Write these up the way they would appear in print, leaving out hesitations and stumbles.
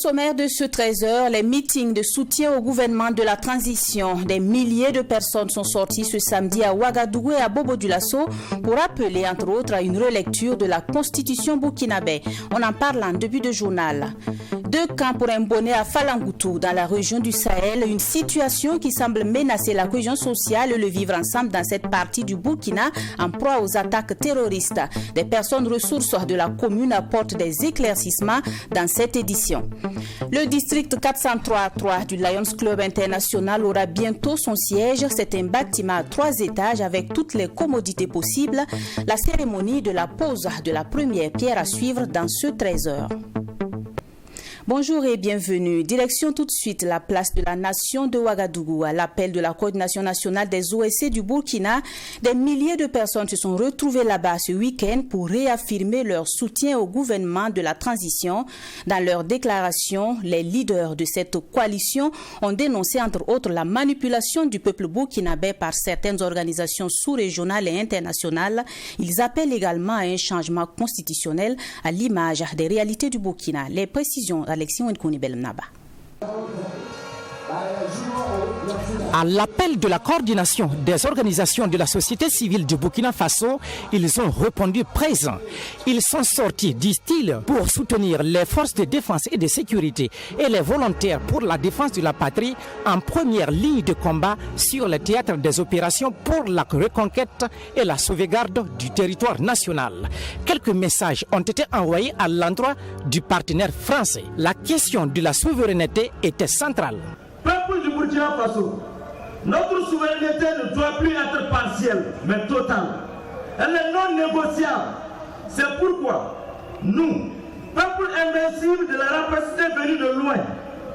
sommaire de ce 13h, les meetings de soutien au gouvernement de la transition. Des milliers de personnes sont sorties ce samedi à Ouagadougou et à Bobo-Dioulasso pour appeler, entre autres, à une relecture de la constitution burkinabé. On en parle en début de journal. 2 camps pour un bonnet à Falangoutou, dans la région du Sahel. Une situation qui semble menacer la cohésion sociale et le vivre ensemble dans cette partie du Burkina en proie aux attaques terroristes. Des personnes ressources de la commune apportent des éclaircissements dans cette édition. Le district 403 du Lions Club International aura bientôt son siège. C'est un bâtiment à 3 étages avec toutes les commodités possibles. La cérémonie de la pose de la première pierre à suivre dans ce 13h. Bonjour et bienvenue. Direction tout de suite la place de la nation de Ouagadougou. À l'appel de la coordination nationale des OSC du Burkina, des milliers de personnes se sont retrouvées là-bas ce week-end pour réaffirmer leur soutien au gouvernement de la transition. Dans leur déclaration, les leaders de cette coalition ont dénoncé entre autres la manipulation du peuple burkinabé par certaines organisations sous-régionales et internationales. Ils appellent également à un changement constitutionnel à l'image des réalités du Burkina. Les précisions Alexis Wenkouni Belnaba. À l'appel de la coordination des organisations de la société civile du Burkina Faso, ils ont répondu présents. Ils sont sortis, disent-ils, pour soutenir les forces de défense et de sécurité et les volontaires pour la défense de la patrie en première ligne de combat sur le théâtre des opérations pour la reconquête et la sauvegarde du territoire national. Quelques messages ont été envoyés à l'endroit du partenaire français. La question de la souveraineté était centrale. Peuple du Burkina Faso, notre souveraineté ne doit plus être partielle, mais totale. Elle est non négociable. C'est pourquoi nous, peuple invincible de la rapacité venue de loin,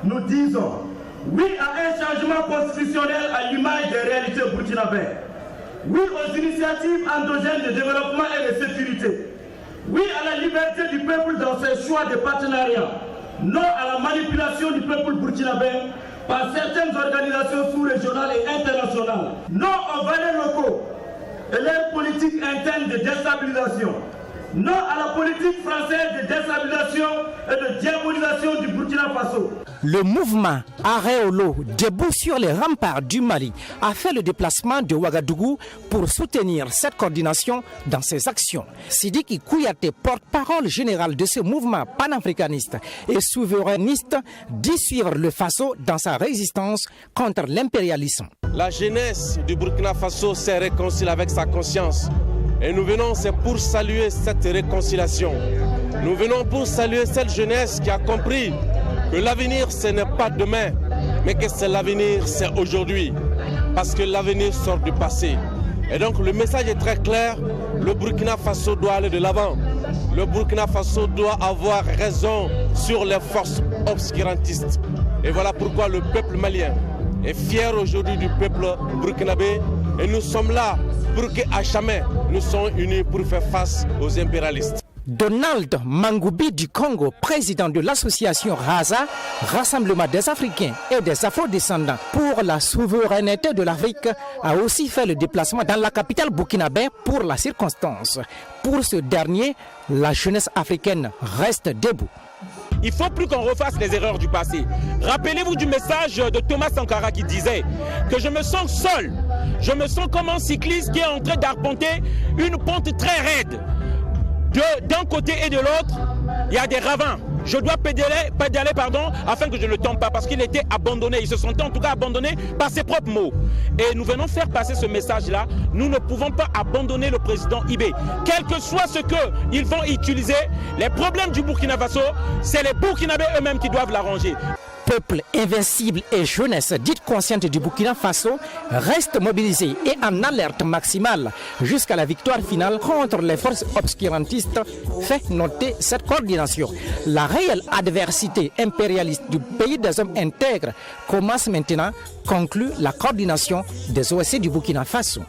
nous disons oui à un changement constitutionnel à l'image des réalités burkinabées. Oui aux initiatives endogènes de développement et de sécurité. Oui à la liberté du peuple dans ses choix de partenariat. Non à la manipulation du peuple burkinabé par certaines organisations sous-régionales et internationales. Non aux valeurs locaux et leur politique interne de déstabilisation. Non à la politique française de déstabilisation et de diabolisation du Burkina Faso. Le mouvement Aréolo, debout sur les remparts du Mali, a fait le déplacement de Ouagadougou pour soutenir cette coordination dans ses actions. Sidiki Kouyaté, porte-parole général de ce mouvement panafricaniste et souverainiste, dit suivre le Faso dans sa résistance contre l'impérialisme. La jeunesse du Burkina Faso s'est réconciliée avec sa conscience. Et nous venons, c'est pour saluer cette réconciliation. Nous venons pour saluer cette jeunesse qui a compris que l'avenir, ce n'est pas demain, mais que c'est l'avenir, c'est aujourd'hui. Parce que l'avenir sort du passé. Et donc le message est très clair, le Burkina Faso doit aller de l'avant. Le Burkina Faso doit avoir raison sur les forces obscurantistes. Et voilà pourquoi le peuple malien est fier aujourd'hui du peuple burkinabé. Et nous sommes là pour qu'à jamais nous soyons unis pour faire face aux impérialistes. Donald Mangoubi du Congo, président de l'association RASA, Rassemblement des Africains et des Afro-descendants pour la souveraineté de l'Afrique, a aussi fait le déplacement dans la capitale burkinabé pour la circonstance. Pour ce dernier, la jeunesse africaine reste debout. Il ne faut plus qu'on refasse les erreurs du passé. Rappelez-vous du message de Thomas Sankara qui disait que je me sens seul. Je me sens comme un cycliste qui est en train d'arpenter une pente très raide. D'un côté et de l'autre, il y a des ravins. Je dois pédaler afin que je ne tombe pas parce qu'il était abandonné. Il se sentait en tout cas abandonné par ses propres mots. Et nous venons faire passer ce message-là. Nous ne pouvons pas abandonner le président Ibé. Quel que soit ce qu'ils vont utiliser, les problèmes du Burkina Faso, c'est les Burkinabés eux-mêmes qui doivent l'arranger. Peuple invincible et jeunesse dite consciente du Burkina Faso reste mobilisé et en alerte maximale jusqu'à la victoire finale contre les forces obscurantistes, fait noter cette coordination. La réelle adversité impérialiste du pays des hommes intègres commence maintenant, conclut la coordination des OSC du Burkina Faso.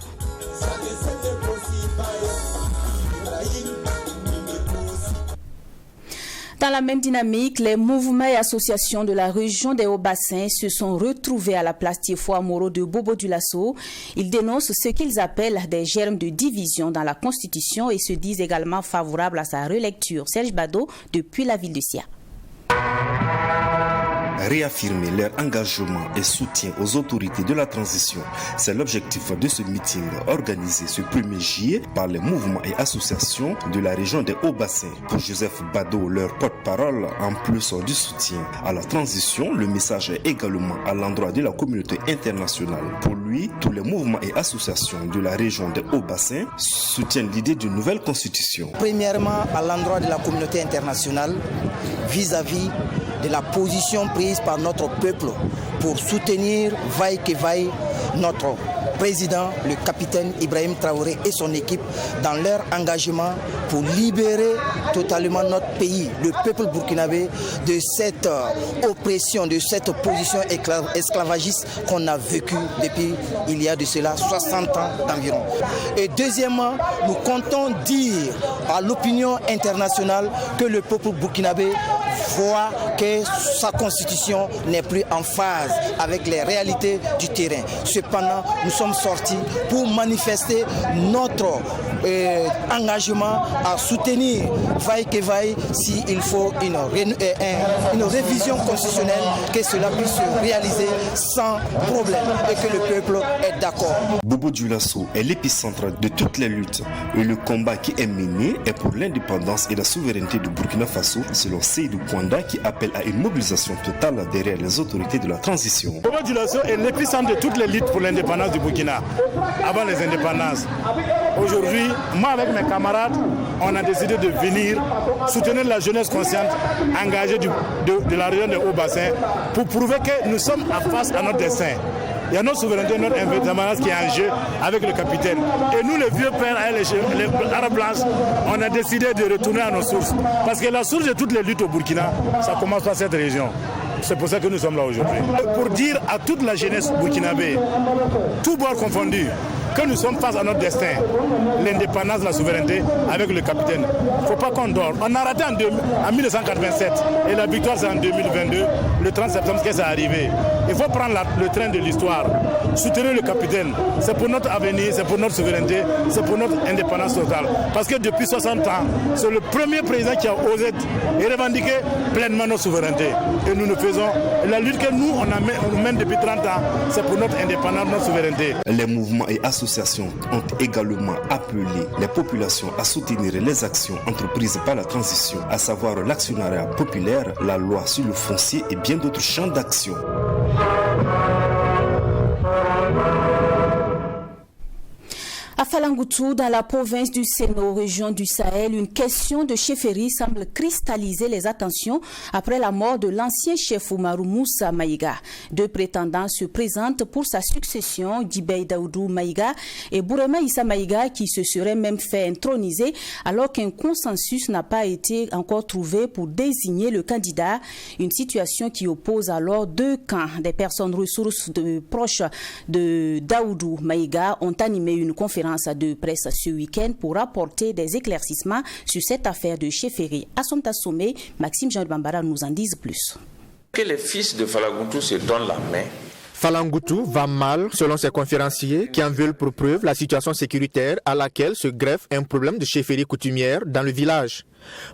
Dans la même dynamique, les mouvements et associations de la région des Hauts-Bassins se sont retrouvés à la place Tiefouamoro de Bobo-Dioulasso. Ils dénoncent ce qu'ils appellent des germes de division dans la Constitution et se disent également favorables à sa relecture. Serge Bado, depuis la ville de Sia. Réaffirmer leur engagement et soutien aux autorités de la transition, c'est l'objectif de ce meeting organisé ce 1er juillet par les mouvements et associations de la région des Hauts-Bassins. Pour Joseph Bado, leur porte-parole, en plus du soutien à la transition, le message est également à l'endroit de la communauté internationale. Pour lui, tous les mouvements et associations de la région des Hauts-Bassins soutiennent l'idée d'une nouvelle constitution. Premièrement, à l'endroit de la communauté internationale, vis-à-vis de la position prise par notre peuple pour soutenir vaille que vaille notre président, le capitaine Ibrahim Traoré et son équipe dans leur engagement pour libérer totalement notre pays, le peuple burkinabé, de cette oppression, de cette position esclavagiste qu'on a vécue depuis il y a de cela 60 ans d'environ. Et deuxièmement, nous comptons dire à l'opinion internationale que le peuple burkinabé voit que sa constitution n'est plus en phase avec les réalités du terrain. Cependant, nous sommes sortis pour manifester notre engagement à soutenir vaille que vaille s'il faut une révision constitutionnelle, que cela puisse se réaliser sans problème et que le peuple est d'accord. Bobo Dioulasso est l'épicentre de toutes les luttes et le combat qui est mené est pour l'indépendance et la souveraineté du Burkina Faso, selon Seydou Kwanda, qui appelle à une mobilisation totale derrière les autorités de la transition. Bobo Dioulasso est l'épicentre de toutes les luttes pour l'indépendance du Burkina, avant les indépendances. Aujourd'hui, moi avec mes camarades, on a décidé de venir soutenir la jeunesse consciente engagée de la région des Hauts-Bassins pour prouver que nous sommes face à notre destin. Il y a notre souveraineté, notre indépendance qui est en jeu avec le capitaine. Et nous, les vieux pères, les Arabes blanches, on a décidé de retourner à nos sources. Parce que la source de toutes les luttes au Burkina, ça commence par cette région. C'est pour ça que nous sommes là aujourd'hui. Pour dire à toute la jeunesse burkinabé, tout bord confondu, que nous sommes face à notre destin, l'indépendance, la souveraineté avec le capitaine. Il ne faut pas qu'on dort. On a raté en 1987 et la victoire c'est en 2022, le 30 septembre que c'est arrivé. Il faut prendre le train de l'histoire, soutenir le capitaine. C'est pour notre avenir, c'est pour notre souveraineté, c'est pour notre indépendance totale. Parce que depuis 60 ans, c'est le premier président qui a osé revendiquer pleinement notre souveraineté. Et nous faisons la lutte que nous, on mène depuis 30 ans, c'est pour notre indépendance, notre souveraineté. Les mouvements et associations ont également appelé les populations à soutenir les actions entreprises par la transition, à savoir l'actionnariat populaire, la loi sur le foncier et bien d'autres champs d'action. À Falangoutou, dans la province du Sénat, région du Sahel, une question de chefferie semble cristalliser les attentions après la mort de l'ancien chef Oumarou Moussa Maïga. Deux prétendants se présentent pour sa succession, Djibey Daoudou Maïga et Bourema Issa Maïga, qui se seraient même fait introniser alors qu'un consensus n'a pas été encore trouvé pour désigner le candidat. Une situation qui oppose alors deux camps. Des personnes ressources proches de Daoudou Maïga ont animé une conférence de presse ce week-end pour apporter des éclaircissements sur cette affaire de chefferie. À son sommet, Maxime Jean Bambara nous en dise plus. Que les fils de Falangoutou se donnent la main. Falangoutou va mal, selon ses conférenciers, qui en veulent pour preuve la situation sécuritaire à laquelle se greffe un problème de chefferie coutumière dans le village.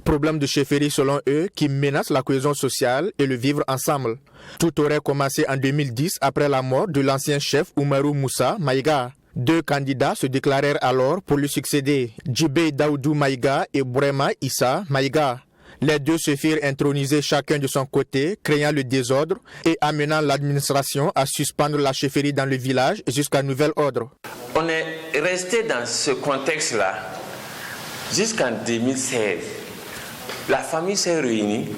Problème de chefferie, selon eux, qui menace la cohésion sociale et le vivre ensemble. Tout aurait commencé en 2010 après la mort de l'ancien chef Oumarou Moussa Maïga. Deux candidats se déclarèrent alors pour lui succéder, Djibey Daoudou Maïga et Bourema Issa Maïga. Les deux se firent introniser chacun de son côté, créant le désordre et amenant l'administration à suspendre la chefferie dans le village jusqu'à nouvel ordre. On est resté dans ce contexte-là jusqu'en 2016. La famille s'est réunie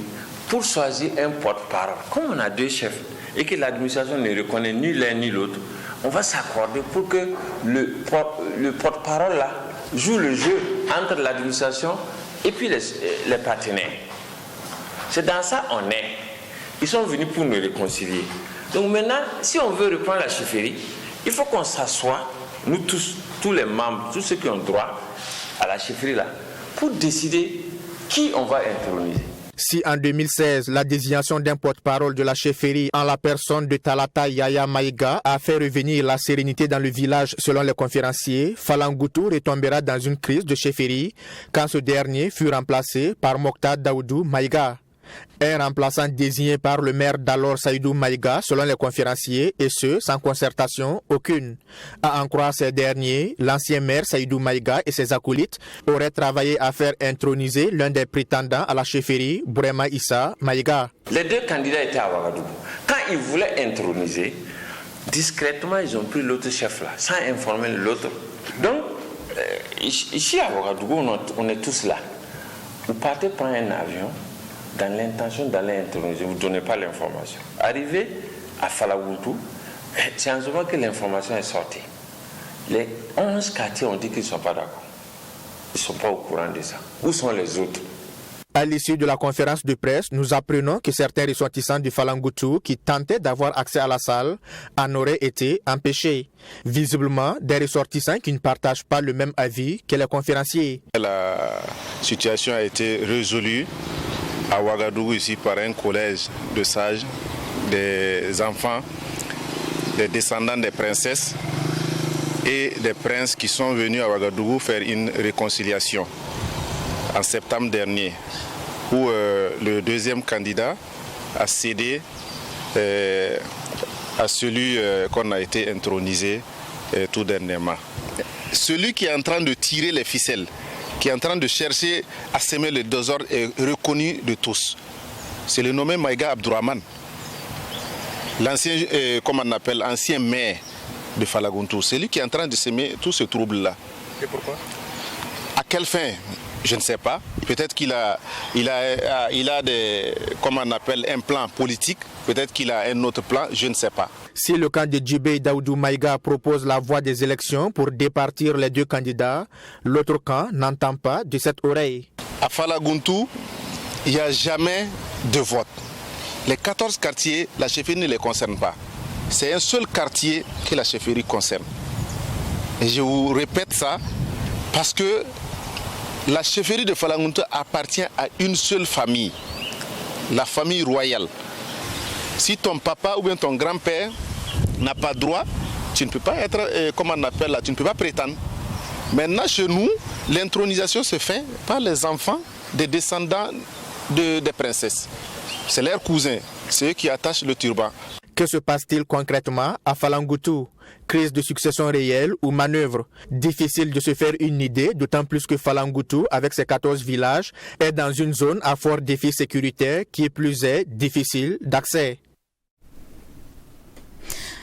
pour choisir un porte-parole. Comme on a deux chefs et que l'administration ne reconnaît ni l'un ni l'autre, on va s'accorder pour que le porte-parole là joue le jeu entre l'administration et puis les partenaires. C'est dans ça on est. Ils sont venus pour nous réconcilier. Donc maintenant, si on veut reprendre la chefferie, il faut qu'on s'assoie, nous tous les membres, tous ceux qui ont droit à la chefferie là, pour décider qui on va introniser. Si en 2016, la désignation d'un porte-parole de la chefferie en la personne de Talata Yaya Maïga a fait revenir la sérénité dans le village selon les conférenciers, Falangoutou retombera dans une crise de chefferie quand ce dernier fut remplacé par Mokhtar Daoudou Maïga. Un remplaçant désigné par le maire d'alors Saïdou Maïga, selon les conférenciers, et ce, sans concertation aucune. À en croire ces derniers, l'ancien maire Saïdou Maïga et ses acolytes auraient travaillé à faire introniser l'un des prétendants à la chefferie, Bourema Issa Maïga. Les deux candidats étaient à Ouagadougou. Quand ils voulaient introniser, discrètement, ils ont pris l'autre chef là, sans informer l'autre. Donc, ici à Ouagadougou, on est tous là. Vous partez prendre un avion dans l'intention d'aller introniser, vous ne donnez pas l'information. Arrivé à Falagountou, c'est en ce moment que l'information est sortie. Les 11 quartiers ont dit qu'ils ne sont pas d'accord. Ils ne sont pas au courant de ça. Où sont les autres? À l'issue de la conférence de presse, nous apprenons que certains ressortissants du Falangoutou qui tentaient d'avoir accès à la salle en auraient été empêchés. Visiblement, des ressortissants qui ne partagent pas le même avis que les conférenciers. La situation a été résolue à Ouagadougou ici par un collège de sages, des enfants, des descendants des princesses et des princes qui sont venus à Ouagadougou faire une réconciliation en septembre dernier, où le deuxième candidat a cédé à celui qu'on a été intronisé tout dernièrement. Celui qui est en train de tirer les ficelles, qui est en train de chercher à semer le désordre est reconnu de tous. C'est le nommé Maïga Abdourahmane, l'ancien, ancien maire de Falagountou. C'est lui qui est en train de semer tout ce trouble-là. Et pourquoi? À quelle fin? Je ne sais pas. Peut-être qu'il a des, un plan politique. Peut-être qu'il a un autre plan. Je ne sais pas. Si le camp de Djibé Daoudou Maïga propose la voie des élections pour départir les deux candidats, l'autre camp n'entend pas de cette oreille. À Falagountou, il n'y a jamais de vote. Les 14 quartiers, la chefferie ne les concerne pas. C'est un seul quartier que la chefferie concerne. Et je vous répète ça parce que la chefferie de Falagountou appartient à une seule famille, la famille royale. Si ton papa ou bien ton grand-père n'a pas droit, tu ne peux pas être, tu ne peux pas prétendre. Maintenant, chez nous, l'intronisation se fait par les enfants des descendants des princesses. C'est leurs cousins, c'est eux qui attachent le turban. Que se passe-t-il concrètement à Falangoutou? Crise de succession réelle ou manœuvre? Difficile de se faire une idée, d'autant plus que Falangoutou, avec ses 14 villages, est dans une zone à fort défi sécuritaire qui est plus difficile d'accès.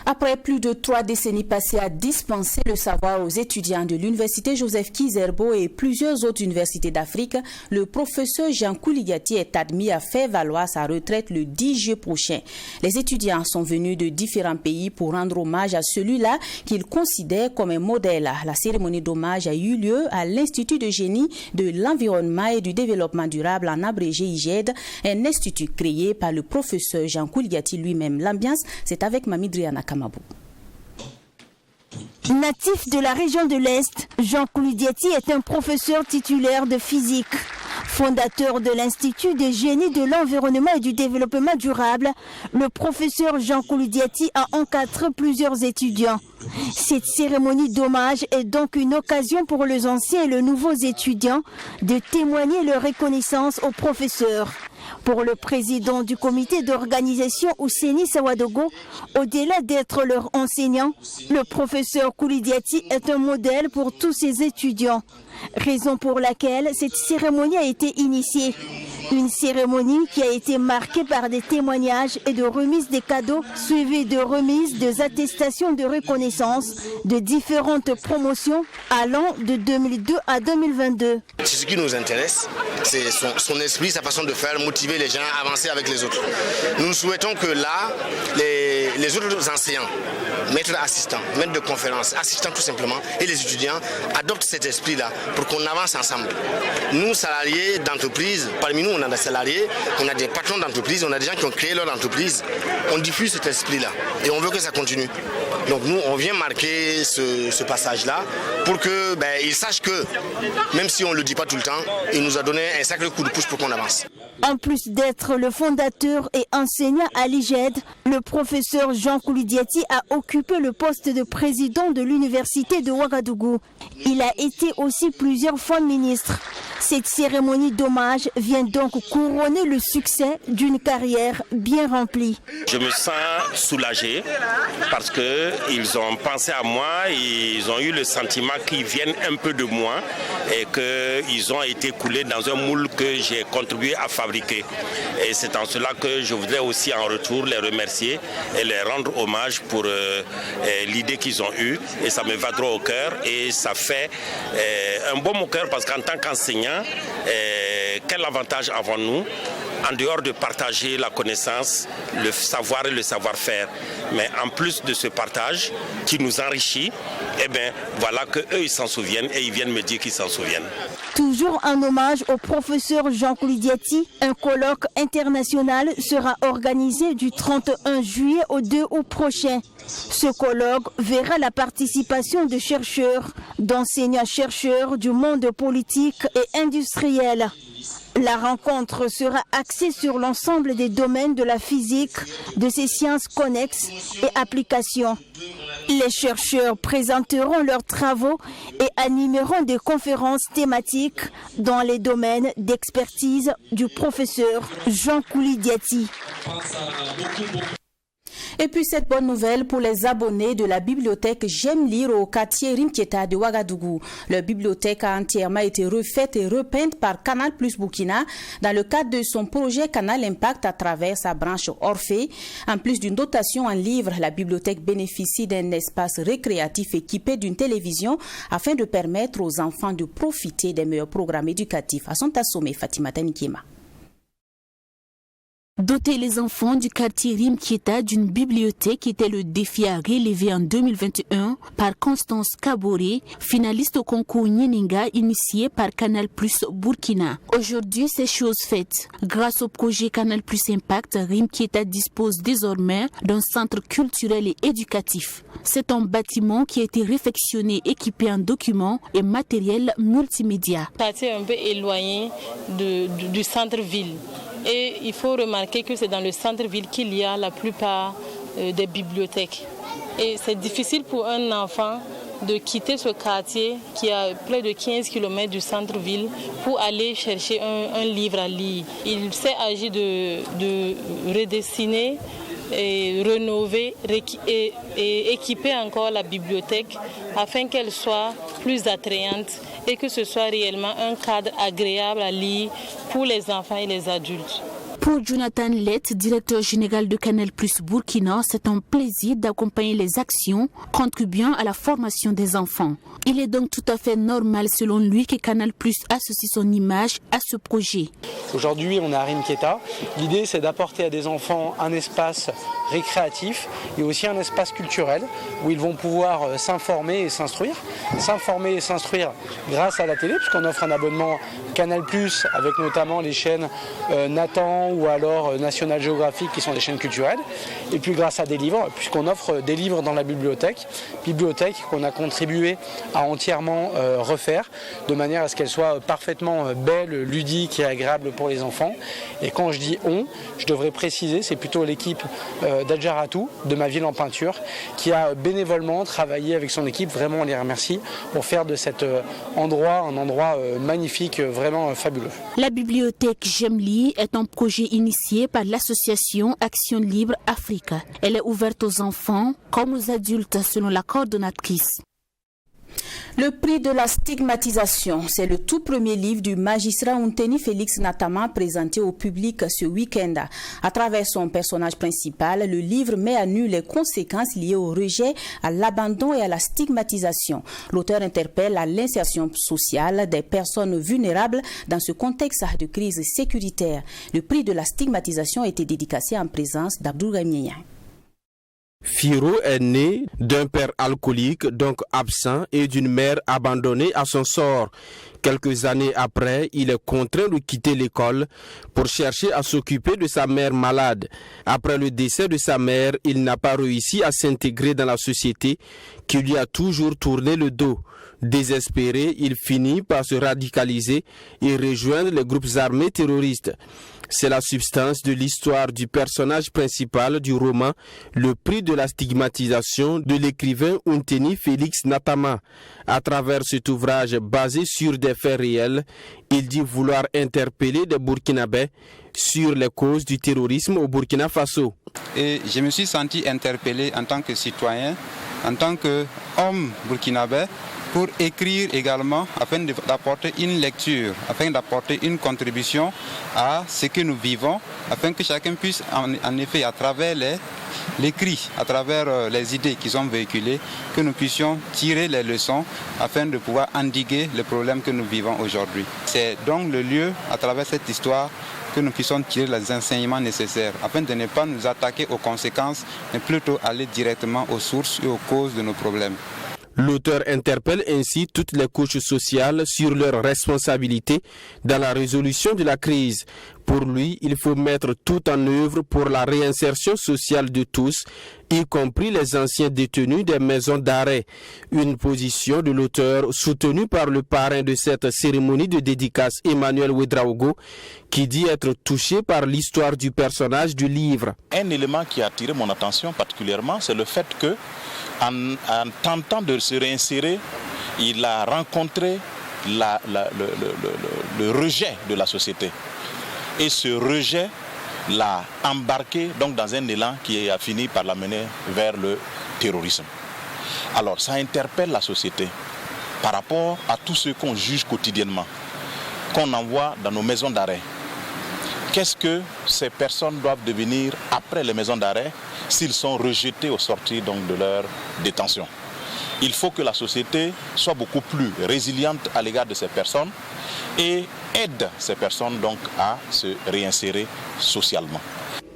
Après plus de 3 décennies passées à dispenser le savoir aux étudiants de l'université Joseph Kizerbo et plusieurs autres universités d'Afrique, le professeur Jean Kouligati est admis à faire valoir sa retraite le 10 juillet prochain. Les étudiants sont venus de différents pays pour rendre hommage à celui-là qu'ils considèrent comme un modèle. La cérémonie d'hommage a eu lieu à l'Institut de génie de l'environnement et du développement durable, en abrégé IGED, un institut créé par le professeur Jean Kouligati lui-même. L'ambiance, c'est avec Mami Driana Kamabou. Natif de la région de l'Est, Jean Kouligati est un professeur titulaire de physique. Fondateur de l'Institut de génie de l'environnement et du développement durable, le professeur Jean Kouligati a encadré plusieurs étudiants. Cette cérémonie d'hommage est donc une occasion pour les anciens et les nouveaux étudiants de témoigner leur reconnaissance au professeur. Pour le président du comité d'organisation Ouseni Sawadogo, au-delà d'être leur enseignant, le professeur Kouligati est un modèle pour tous ses étudiants. Raison pour laquelle cette cérémonie a été initiée. Une cérémonie qui a été marquée par des témoignages et de remises des cadeaux, suivies de remises des attestations de reconnaissance de différentes promotions allant de 2002 à 2022. Ce qui nous intéresse, c'est son esprit, sa façon de faire, motiver les gens à avancer avec les autres. Nous souhaitons que là, les autres enseignants, maîtres assistants, maîtres de conférences, assistants tout simplement, et les étudiants adoptent cet esprit-là pour qu'on avance ensemble. Nous, salariés d'entreprise, parmi nous, on a des salariés, on a des patrons d'entreprise, on a des gens qui ont créé leur entreprise. On diffuse cet esprit-là et on veut que ça continue. Donc nous, on vient marquer ce passage-là pour qu'ils sachent que, même si on ne le dit pas tout le temps, il nous a donné un sacré coup de pouce pour qu'on avance. En plus d'être le fondateur et enseignant à l'IGED, le professeur Jean Kouligati a occupé le poste de président de l'université de Ouagadougou. Il a été aussi plusieurs fois ministre. Cette cérémonie d'hommage vient donc couronner le succès d'une carrière bien remplie. Je me sens soulagé parce qu'ils ont pensé à moi, ils ont eu le sentiment qu'ils viennent un peu de moi et qu'ils ont été coulés dans un moule que j'ai contribué à fabriquer. Et c'est en cela que je voudrais aussi en retour les remercier et les rendre hommage pour l'idée qu'ils ont eue. Et ça me va droit au cœur et ça fait un bon au cœur parce qu'en tant qu'enseignant, quel avantage avons-nous en dehors de partager la connaissance, le savoir et le savoir-faire. Mais en plus de ce partage qui nous enrichit, eh bien, voilà qu'eux, ils s'en souviennent et ils viennent me dire qu'ils s'en souviennent. Toujours en hommage au professeur Jean Koulidiati, un colloque international sera organisé du 31 juillet au 2 août prochain. Ce colloque verra la participation de chercheurs, d'enseignants-chercheurs du monde politique et industriel. La rencontre sera axée sur l'ensemble des domaines de la physique, de ses sciences connexes et applications. Les chercheurs présenteront leurs travaux et animeront des conférences thématiques dans les domaines d'expertise du professeur Jean Koulidiati. Et puis cette bonne nouvelle pour les abonnés de la bibliothèque J'aime lire au quartier Rimkieta de Ouagadougou. Leur bibliothèque a entièrement été refaite et repeinte par Canal Plus Burkina dans le cadre de son projet Canal Impact à travers sa branche Orphée. En plus d'une dotation en livres, la bibliothèque bénéficie d'un espace récréatif équipé d'une télévision afin de permettre aux enfants de profiter des meilleurs programmes éducatifs. À son assommé, Fatima Tanikiema. Doter les enfants du quartier Rimkieta d'une bibliothèque était le défi à relever en 2021 par Constance Kaboré, finaliste au concours Nyeninga initié par Canal Plus Burkina. Aujourd'hui, c'est chose faite. Grâce au projet Canal Plus Impact, Rimkieta dispose désormais d'un centre culturel et éducatif. C'est un bâtiment qui a été réfectionné, équipé en documents et matériel multimédia. Le quartier est un peu éloigné du centre-ville. Et il faut remarquer que c'est dans le centre-ville qu'il y a la plupart des bibliothèques. Et c'est difficile pour un enfant de quitter ce quartier qui est à près de 15 km du centre-ville pour aller chercher un livre à lire. Il s'est agi de redessiner et rénover et équiper encore la bibliothèque afin qu'elle soit plus attrayante et que ce soit réellement un cadre agréable à lire pour les enfants et les adultes. Pour Jonathan Lett, directeur général de Canal Plus Burkina, c'est un plaisir d'accompagner les actions contribuant à la formation des enfants. Il est donc tout à fait normal selon lui que Canal Plus associe son image à ce projet. Aujourd'hui, on est à Rimkieta. L'idée, c'est d'apporter à des enfants un espace récréatif et aussi un espace culturel où ils vont pouvoir s'informer et s'instruire. S'informer et s'instruire grâce à la télé, puisqu'on offre un abonnement Canal Plus avec notamment les chaînes Nathan ou alors National Geographic qui sont des chaînes culturelles. Et puis grâce à des livres, puisqu'on offre des livres dans la bibliothèque qu'on a contribué à entièrement refaire de manière à ce qu'elle soit parfaitement belle, ludique et agréable pour les enfants. Et quand je dis on, je devrais préciser, c'est plutôt l'équipe d'Adjaratou, de Ma Ville en Peinture, qui a bénévolement travaillé avec son équipe, vraiment on les remercie, pour faire de cet endroit un endroit magnifique, vraiment fabuleux. La bibliothèque J'aime lire est un projet initié par l'association Action Libre Africa. Elle est ouverte aux enfants comme aux adultes selon la coordonnatrice. Le prix de la stigmatisation, c'est le tout premier livre du magistrat Unteni Félix Natama présenté au public ce week-end. À travers son personnage principal, le livre met à nu les conséquences liées au rejet, à l'abandon et à la stigmatisation. L'auteur interpelle à l'insertion sociale des personnes vulnérables dans ce contexte de crise sécuritaire. Le prix de la stigmatisation a été dédicacé en présence d'Abdou Gamieya. Firo est né d'un père alcoolique, donc absent, et d'une mère abandonnée à son sort. Quelques années après, il est contraint de quitter l'école pour chercher à s'occuper de sa mère malade. Après le décès de sa mère, il n'a pas réussi à s'intégrer dans la société qui lui a toujours tourné le dos. Désespéré, il finit par se radicaliser et rejoindre les groupes armés terroristes. C'est la substance de l'histoire du personnage principal du roman Le prix de la stigmatisation de l'écrivain Unteni Félix Natama. À travers cet ouvrage basé sur des des faits réels. Il dit vouloir interpeller des Burkinabés sur les causes du terrorisme au Burkina Faso. Et je me suis senti interpellé en tant que citoyen, en tant qu'homme burkinabé, pour écrire également afin d'apporter une lecture, afin d'apporter une contribution à ce que nous vivons, afin que chacun puisse en effet, à travers les cris, à travers les idées qui sont véhiculées, que nous puissions tirer les leçons afin de pouvoir endiguer les problèmes que nous vivons aujourd'hui. C'est donc le lieu, à travers cette histoire, que nous puissions tirer les enseignements nécessaires afin de ne pas nous attaquer aux conséquences, mais plutôt aller directement aux sources et aux causes de nos problèmes. L'auteur interpelle ainsi toutes les couches sociales sur leurs responsabilités dans la résolution de la crise. Pour lui, il faut mettre tout en œuvre pour la réinsertion sociale de tous, y compris les anciens détenus des maisons d'arrêt. Une position de l'auteur soutenue par le parrain de cette cérémonie de dédicace, Emmanuel Ouedraogo, qui dit être touché par l'histoire du personnage du livre. Un élément qui a attiré mon attention particulièrement, c'est le fait que en tentant de se réinsérer, il a rencontré le rejet de la société. Et ce rejet l'a embarqué donc, dans un élan qui a fini par l'amener vers le terrorisme. Alors ça interpelle la société par rapport à tout ce qu'on juge quotidiennement, qu'on envoie dans nos maisons d'arrêt. Qu'est-ce que ces personnes doivent devenir après les maisons d'arrêt s'ils sont rejetés au sortir donc, de leur détention? Il faut que la société soit beaucoup plus résiliente à l'égard de ces personnes et aide ces personnes donc, à se réinsérer socialement.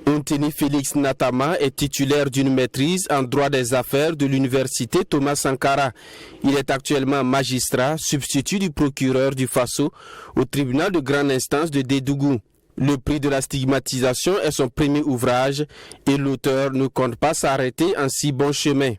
Anthony Félix Natama est titulaire d'une maîtrise en droit des affaires de l'université Thomas Sankara. Il est actuellement magistrat, substitut du procureur du Faso au tribunal de grande instance de Dédougou. Le prix de la stigmatisation est son premier ouvrage et l'auteur ne compte pas s'arrêter en si bon chemin.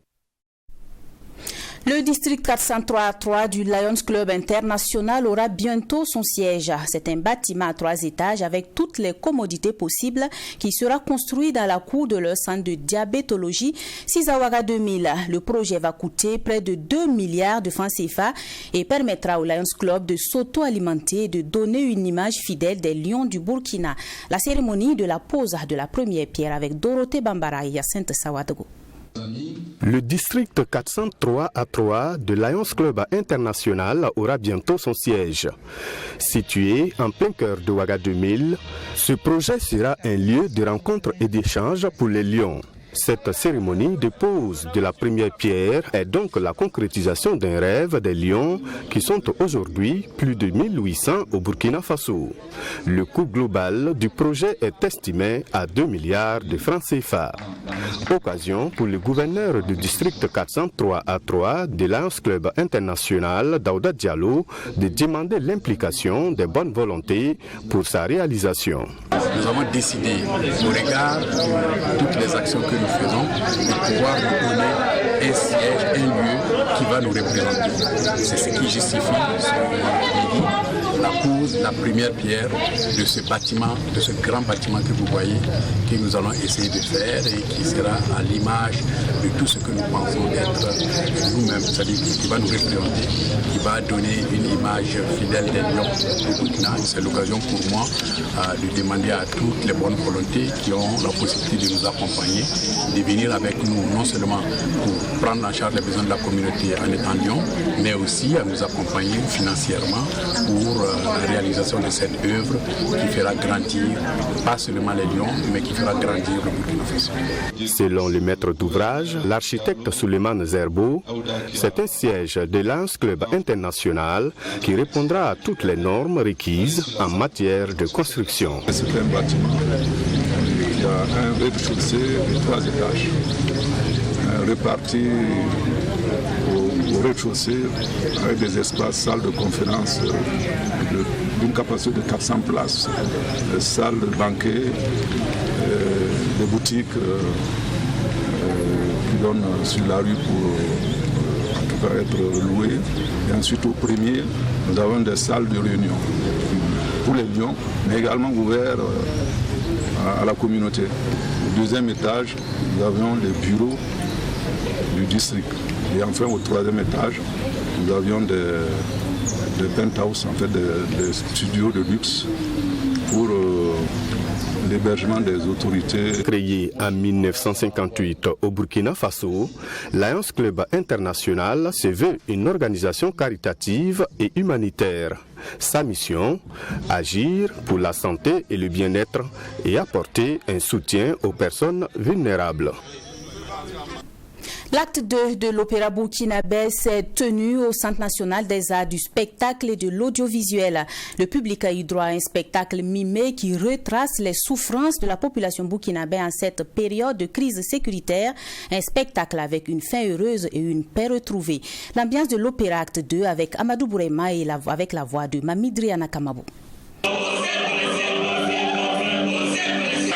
Le district 403 du Lions Club International aura bientôt son siège. C'est un bâtiment à 3 étages avec toutes les commodités possibles qui sera construit dans la cour de leur centre de diabétologie 6 à Ouaga 2000. Le projet va coûter près de 2 milliards de francs CFA et permettra au Lions Club de s'auto-alimenter et de donner une image fidèle des lions du Burkina. La cérémonie de la pose de la première pierre avec Dorothée Bambara et Yacinthe Sawadogo. Le district 403A3 de Lions Club International aura bientôt son siège. Situé en plein cœur de Ouaga 2000, ce projet sera un lieu de rencontre et d'échange pour les lions. Cette cérémonie de pose de la première pierre est donc la concrétisation d'un rêve des lions qui sont aujourd'hui plus de 1800 au Burkina Faso. Le coût global du projet est estimé à 2 milliards de francs CFA. Occasion pour le gouverneur du district 403A3 de Lions Club International, Daouda Diallo, de demander l'implication des bonnes volontés pour sa réalisation. Nous avons décidé, au regard de toutes les actions que nous faisons, de pouvoir nous donner un siège, un lieu qui va nous représenter. C'est ce qui justifie la pose, la première pierre de ce bâtiment, de ce grand bâtiment que vous voyez, que nous allons essayer de faire et qui sera à l'image de tout ce que nous pensons être nous-mêmes, c'est-à-dire qui va nous représenter, qui va donner une image fidèle des lions du Burkina. C'est l'occasion pour moi de demander à toutes les bonnes volontés qui ont la possibilité de nous accompagner, de venir avec nous, non seulement pour prendre en charge les besoins de la communauté en étant lion, mais aussi à nous accompagner financièrement pour la réalisation de cette œuvre qui fera grandir, pas seulement les lions, mais qui fera grandir le Burkina Faso. Selon le maître d'ouvrage, l'architecte Souleymane Zerbo, c'est un siège de Lions Club International qui répondra à toutes les normes requises en matière de construction. C'est un bâtiment qui a un rez-de-chaussée de 3 étages, réparti au rez-de-chaussée avec des espaces, salles de conférence d'une capacité de 400 places, salles de banquet, des boutiques qui donnent sur la rue pour en tout cas être louées. Et ensuite au premier, nous avons des salles de réunion pour les lions, mais également ouvertes à la communauté. Au deuxième étage, nous avions les bureaux du district. Et enfin, au troisième étage, nous avions des penthouses, en fait, des studios de luxe pour l'hébergement des autorités. Créé en 1958 au Burkina Faso, Lions Club International se veut une organisation caritative et humanitaire. Sa mission, agir pour la santé et le bien-être et apporter un soutien aux personnes vulnérables. L'acte 2 de l'opéra burkinabé s'est tenu au Centre national des arts du spectacle et de l'audiovisuel. Le public a eu droit à un spectacle mimé qui retrace les souffrances de la population burkinabé en cette période de crise sécuritaire. Un spectacle avec une fin heureuse et une paix retrouvée. L'ambiance de l'opéra acte 2 avec Amadou Bourema et avec la voix de Mamidriana Kamabou.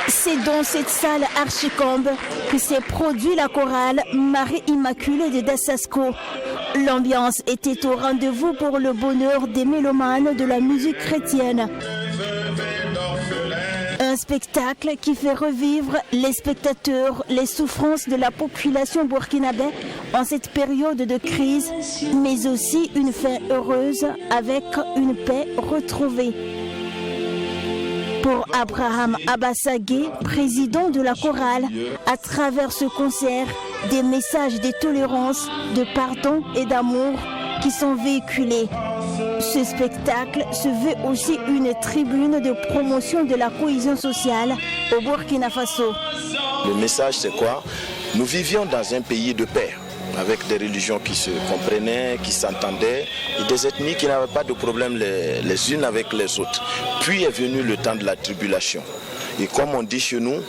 C'est dans cette salle archicombe que s'est produit la chorale Marie Immaculée de Dassasco. L'ambiance était au rendez-vous pour le bonheur des mélomanes de la musique chrétienne. Un spectacle qui fait revivre les spectateurs, les souffrances de la population burkinabé en cette période de crise, mais aussi une fin heureuse avec une paix retrouvée. Pour Abraham Abassagé, président de la chorale, à travers ce concert, des messages de tolérance, de pardon et d'amour qui sont véhiculés. Ce spectacle se veut aussi une tribune de promotion de la cohésion sociale au Burkina Faso. Le message, c'est quoi? Nous vivions dans un pays de paix, avec des religions qui se comprenaient, qui s'entendaient, et des ethnies qui n'avaient pas de problème les unes avec les autres. Puis est venu le temps de la tribulation. Et comme on dit chez nous,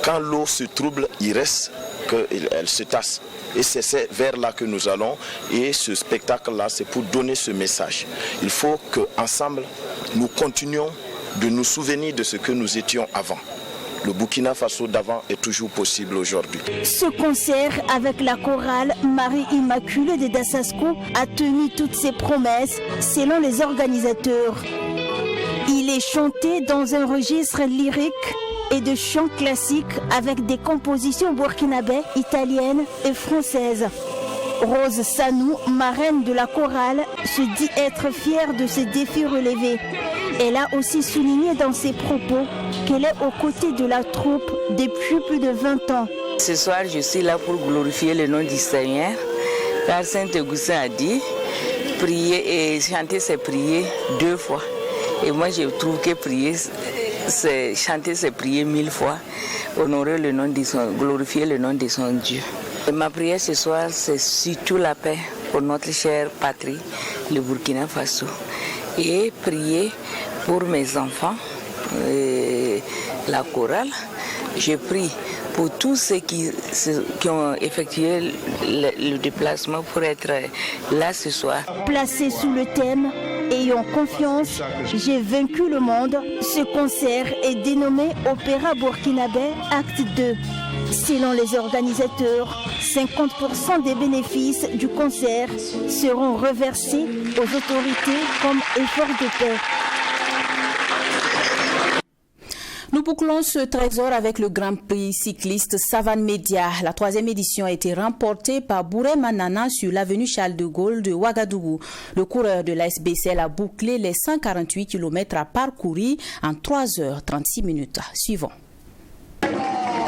quand l'eau se trouble, il reste qu'elle se tasse. Et c'est vers là que nous allons. Et ce spectacle-là, c'est pour donner ce message. Il faut qu'ensemble, nous continuions de nous souvenir de ce que nous étions avant. Le Burkina Faso d'avant est toujours possible aujourd'hui. Ce concert avec la chorale Marie Immaculée de Dassasco a tenu toutes ses promesses selon les organisateurs. Il est chanté dans un registre lyrique et de chants classiques avec des compositions burkinabé, italiennes et françaises. Rose Sanou, marraine de la chorale, se dit être fière de ce défi relevé. Elle a aussi souligné dans ses propos qu'elle est aux côtés de la troupe depuis plus de 20 ans. Ce soir, je suis là pour glorifier le nom du Seigneur, car Saint Augustin a dit, prier et chanter, c'est prier 2 fois. Et moi, je trouve que prier, c'est chanter, c'est prier 1000 fois, honorer le nom de glorifier le nom de son Dieu. Et ma prière ce soir, c'est surtout la paix pour notre chère patrie, le Burkina Faso. Et prier pour mes enfants, la chorale. Je prie pour tous ceux qui ont effectué le déplacement pour être là ce soir. Placé sous le thème « Ayons confiance, j'ai vaincu le monde », ce concert est dénommé Opéra Burkinabé Acte 2. Selon les organisateurs, 50% des bénéfices du concert seront reversés aux autorités comme effort de paix. Nous bouclons ce trésor avec le Grand Prix cycliste Savane Média. La 3e édition a été remportée par Bourema Nana sur l'avenue Charles de Gaulle de Ouagadougou. Le coureur de la SBCL a bouclé les 148 km à parcourir en 3h36. Suivons.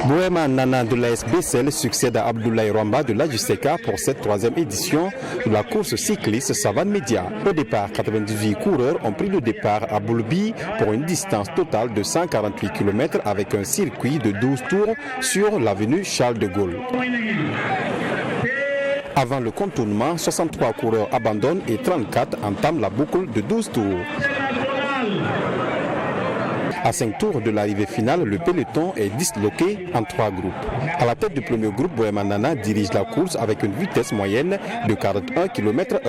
Bourema Nana de la SBCL succède à Abdoulaye Rwamba de la JCK pour cette 3e édition de la course cycliste Savane Média. Au départ, 98 coureurs ont pris le départ à Boulbi pour une distance totale de 148 km avec un circuit de 12 tours sur l'avenue Charles de Gaulle. Avant le contournement, 63 coureurs abandonnent et 34 entament la boucle de 12 tours. À 5 tours de l'arrivée finale, le peloton est disloqué en 3 groupes. À la tête du premier groupe, Bourema Nana dirige la course avec une vitesse moyenne de 41 km/h.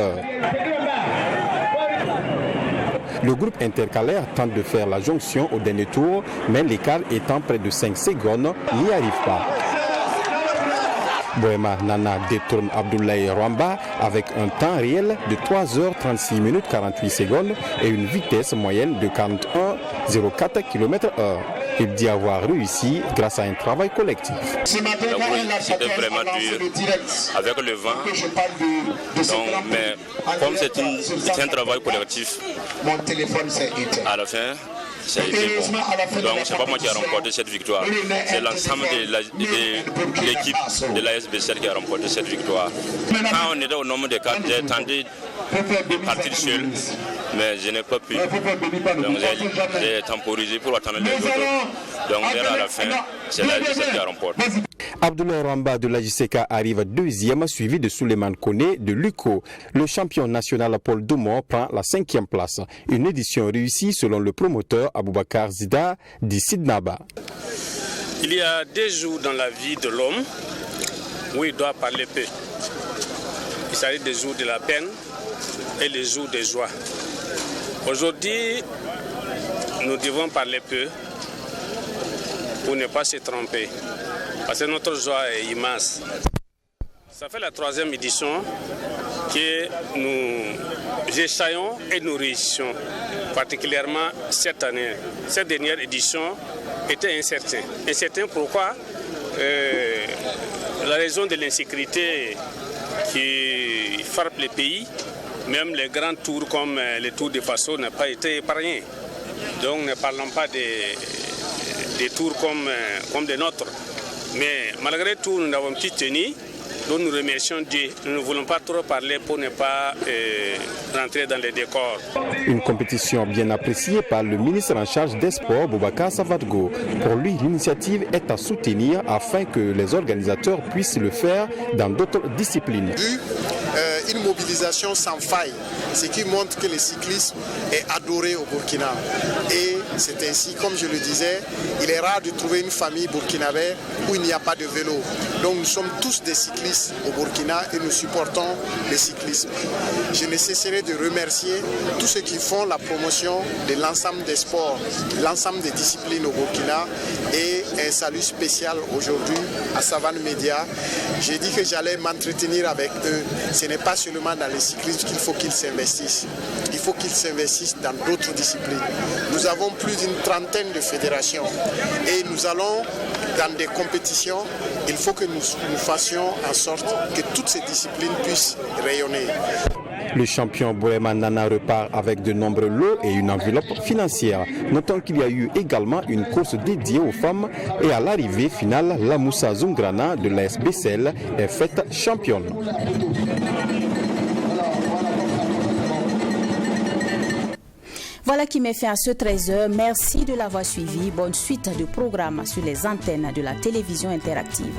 Le groupe intercalaire tente de faire la jonction au dernier tour, mais l'écart étant près de 5 secondes, n'y arrive pas. Bourema Nana détourne Abdoulaye Rwamba avec un temps réel de 3h36 48 secondes et une vitesse moyenne de 41,04 km/h. Il dit avoir réussi grâce à un travail collectif. C'était vraiment dur avec le vent. Donc, mais comme c'est un travail collectif, à la fin, ça a été bon. Donc, c'est pas moi qui a remporté cette victoire. C'est l'ensemble de l'équipe de l'ASBCL qui a remporté cette victoire. Quand on était au nombre de 4, j'ai tenté de partir seul, mais je n'ai pas pu. Donc, j'ai temporisé pour attendre les autres. Donc, vers à la fin, c'est l'ASBCL qui a remporté. Abdoulaye Rwamba de la JCK arrive deuxième, suivi de Souleymane Koné de l'UCO. Le champion national Paul Doumont prend la 5e place. Une édition réussie selon le promoteur Aboubakar Zida d'Issidnaba. Il y a des jours dans la vie de l'homme où il doit parler peu. Il s'agit des jours de la peine et les jours de joie. Aujourd'hui, nous devons parler peu pour ne pas se tromper. Parce que notre joie est immense. Ça fait la 3e édition que nous essayons et nous réussissons, particulièrement cette année. Cette dernière édition était incertaine. Incertaine pourquoi la raison de l'insécurité qui frappe les pays, même les grands tours comme les tours de Faso n'ont pas été épargnés. Donc ne parlons pas des tours comme des nôtres. Mais malgré tout, nous avons pu tenir, donc nous remercions Dieu. Nous ne voulons pas trop parler pour ne pas rentrer dans les décors. Une compétition bien appréciée par le ministre en charge des Sports, Boubacar Savadgo. Pour lui, l'initiative est à soutenir afin que les organisateurs puissent le faire dans d'autres disciplines. Une mobilisation sans faille, ce qui montre que le cyclisme est adoré au Burkina. Et c'est ainsi, comme je le disais, il est rare de trouver une famille burkinabé où il n'y a pas de vélo. Donc nous sommes tous des cyclistes au Burkina et nous supportons le cyclisme. Je ne cesserai de remercier tous ceux qui font la promotion de l'ensemble des sports, l'ensemble des disciplines au Burkina, et un salut spécial aujourd'hui à Savane Média. J'ai dit que j'allais m'entretenir avec eux. Ce n'est pas seulement dans le cyclisme qu'il faut qu'ils s'investissent. Il faut qu'ils s'investissent dans d'autres disciplines. Nous avons plus d'une trentaine de fédérations et nous allons dans des compétitions. Il faut que nous fassions en sorte que toutes ces disciplines puissent rayonner. Le champion Bourema Nana repart avec de nombreux lots et une enveloppe financière. Notons qu'il y a eu également une course dédiée aux femmes et à l'arrivée finale, la Moussa Zungrana de la SBCL est faite championne. Voilà qui met fin à ce 13h. Merci de l'avoir suivi. Bonne suite de programmes sur les antennes de la télévision interactive.